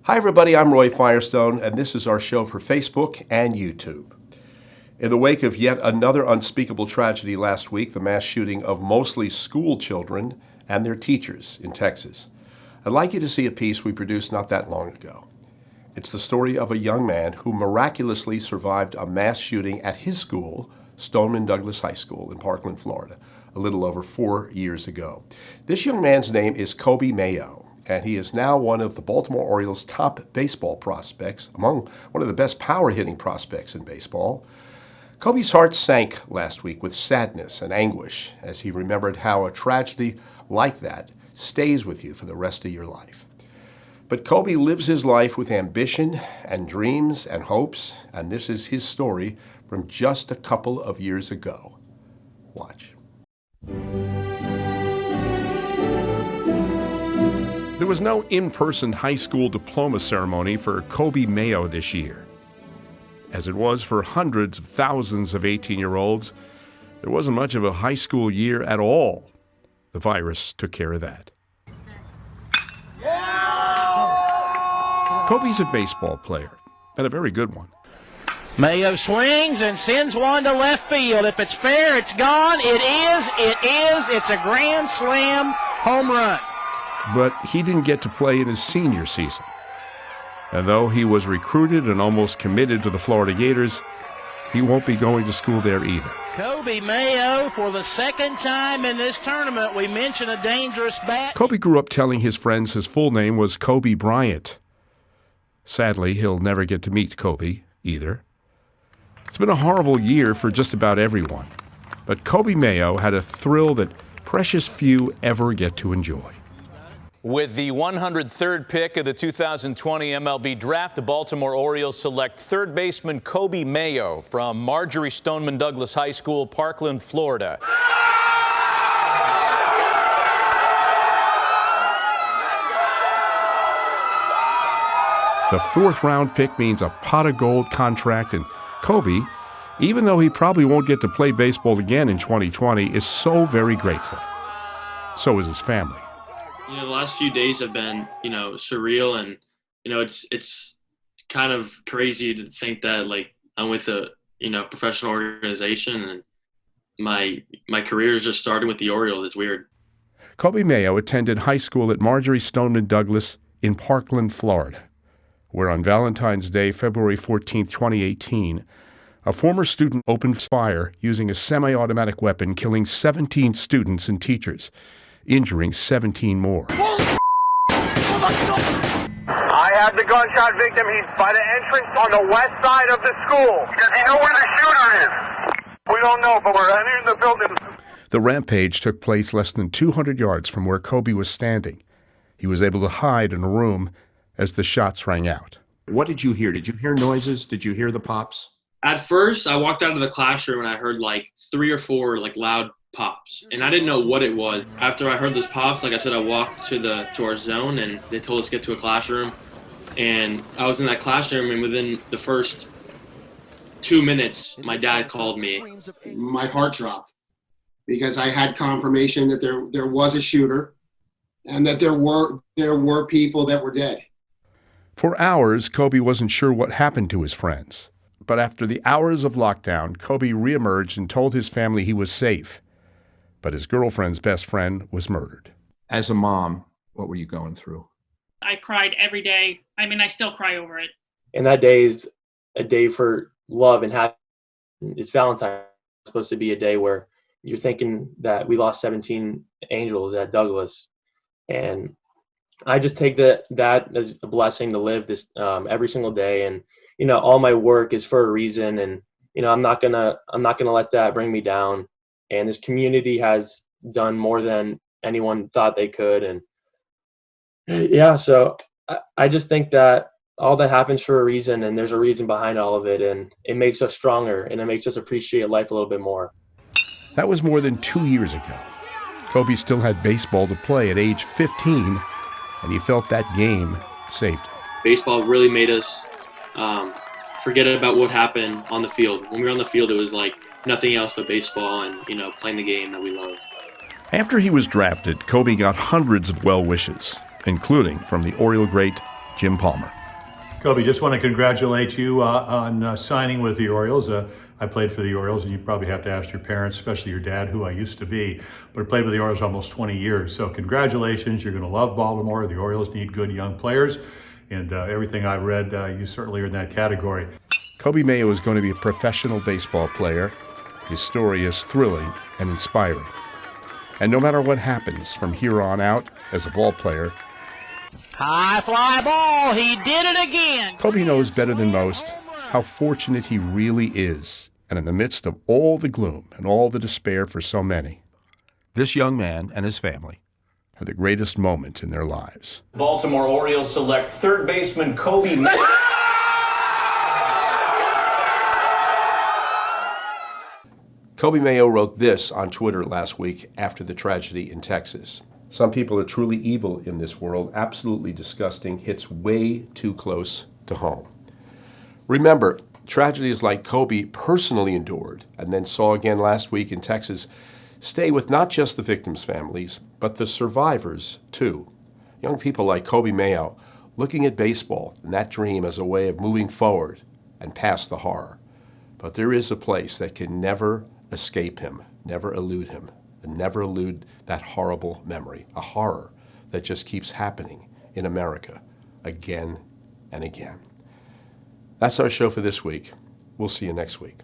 Hi everybody, I'm Roy Firestone, and this is our show for Facebook and YouTube. In the wake of yet another unspeakable tragedy last week, the mass shooting of mostly school children and their teachers in Texas, I'd like you to see a piece we produced not that long ago. It's the story of a young man who miraculously survived a mass shooting at his school, Stoneman Douglas High School in Parkland, Florida, a little over 4 years ago. This young man's name is Coby Mayo, and he is now one of the Baltimore Orioles' top baseball prospects, among one of the best power-hitting prospects in baseball. Coby's heart sank last week with sadness and anguish as he remembered how a tragedy like that stays with you for the rest of your life. But Coby lives his life with ambition and dreams and hopes, and this is his story from just a couple of years ago. Watch. There was no in-person high school diploma ceremony for Coby Mayo this year. As it was for hundreds of thousands of 18-year-olds, there wasn't much of a high school year at all. The virus took care of that. Coby's a baseball player, and a very good one. Mayo swings and sends one to left field. If it's fair, it's gone. It is. It's a grand slam home run. But he didn't get to play in his senior season. And though he was recruited and almost committed to the Florida Gators, he won't be going to school there either. Coby Mayo, for the second time in this tournament, we mention a dangerous bat. Coby grew up telling his friends his full name was Coby Bryant. Sadly, he'll never get to meet Coby either. It's been a horrible year for just about everyone. But Coby Mayo had a thrill that precious few ever get to enjoy. With the 103rd pick of the 2020 MLB Draft, the Baltimore Orioles select third baseman Coby Mayo from Marjorie Stoneman Douglas High School, Parkland, Florida. The fourth-round pick means a pot of gold contract, and Coby, even though he probably won't get to play baseball again in 2020, is so very grateful. So is his family. The last few days have been, surreal, and, it's kind of crazy to think that, I'm with a, professional organization, and my career is just starting with the Orioles. It's weird. Coby Mayo attended high school at Marjorie Stoneman Douglas in Parkland, Florida, where on Valentine's Day, February 14, 2018, a former student opened fire using a semi-automatic weapon, killing 17 students and teachers, injuring 17 more. I have the gunshot victim. He's by the entrance on the west side of the school. Does he know where the shooter is? We don't know, but we're entering the building. The rampage took place less than 200 yards from where Coby was standing. He was able to hide in a room as the shots rang out. What did you hear? Did you hear noises? Did you hear the pops? At first, I walked out of the classroom and I heard 3 or 4 loud pops, and I didn't know what it was. After I heard those pops, like I said, I walked to our zone, and they told us to get to a classroom. And I was in that classroom, and within the first 2 minutes, my dad called me. My heart dropped because I had confirmation that there was a shooter, and that there were people that were dead. For hours, Coby wasn't sure what happened to his friends. But after the hours of lockdown, Coby reemerged and told his family he was safe. But his girlfriend's best friend was murdered. As a mom, what were you going through? I cried every day. I still cry over it. And that day is a day for love and happiness. It's Valentine's. It's supposed to be a day where you're thinking that we lost 17 angels at Douglas. And I just take that as a blessing to live this every single day. And, all my work is for a reason. And, I'm not gonna let that bring me down. And this community has done more than anyone thought they could. And yeah, so I just think that all that happens for a reason, and there's a reason behind all of it. And it makes us stronger, and it makes us appreciate life a little bit more. That was more than 2 years ago. Coby still had baseball to play at age 15, and he felt that game saved him. Baseball really made us forget about what happened on the field. When we were on the field, it was like nothing else but baseball and, playing the game that we love. After he was drafted, Coby got hundreds of well wishes, including from the Oriole great Jim Palmer. Coby, just want to congratulate you on signing with the Orioles. I played for the Orioles, and you probably have to ask your parents, especially your dad, who I used to be, but I played with the Orioles almost 20 years. So congratulations. You're going to love Baltimore. The Orioles need good young players, and everything I read, you certainly are in that category. Coby Mayo is going to be a professional baseball player. His story is thrilling and inspiring. And no matter what happens from here on out as a ball player, High fly ball. He did it again. Coby knows better than most how fortunate he really is. And in the midst of all the gloom and all the despair for so many, this young man and his family had the greatest moment in their lives. Baltimore Orioles select third baseman Coby Mayo. Coby Mayo wrote this on Twitter last week after the tragedy in Texas. Some people are truly evil in this world, absolutely disgusting, hits way too close to home. Remember, tragedies like Coby personally endured and then saw again last week in Texas stay with not just the victims' families, but the survivors too. Young people like Coby Mayo looking at baseball and that dream as a way of moving forward and past the horror. But there is a place that can never escape him, never elude him, and never elude that horrible memory, a horror that just keeps happening in America again and again. That's our show for this week. We'll see you next week.